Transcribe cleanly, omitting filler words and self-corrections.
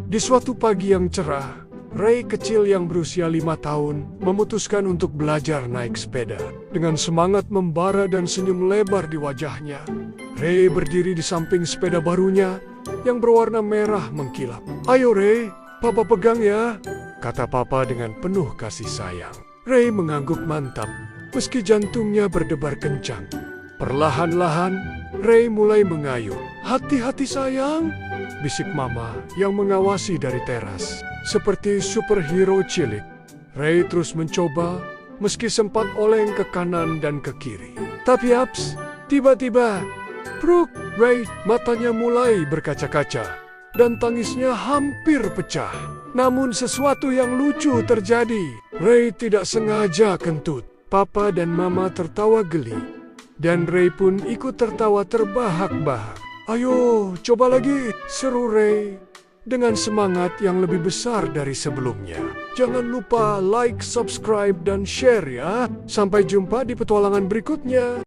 Di suatu pagi yang cerah, Ray kecil yang berusia 5 tahun memutuskan untuk belajar naik sepeda. Dengan semangat membara dan senyum lebar di wajahnya, Ray berdiri di samping sepeda barunya yang berwarna merah mengkilap. "Ayo Ray, Papa pegang ya," kata Papa dengan penuh kasih sayang. Ray mengangguk mantap, meski jantungnya berdebar kencang. Perlahan-lahan, Ray mulai mengayuh. "Hati-hati sayang," bisik Mama yang mengawasi dari teras. Seperti superhero cilik, Ray terus mencoba meski sempat oleng ke kanan dan ke kiri. Tapi aps, tiba-tiba, bruk, Ray matanya mulai berkaca-kaca dan tangisnya hampir pecah. Namun sesuatu yang lucu terjadi. Ray tidak sengaja kentut. Papa dan Mama tertawa geli dan Ray pun ikut tertawa terbahak-bahak. "Ayo, coba lagi," seru Ray dengan semangat yang lebih besar dari sebelumnya. Jangan lupa like, subscribe, dan share ya. Sampai jumpa di petualangan berikutnya.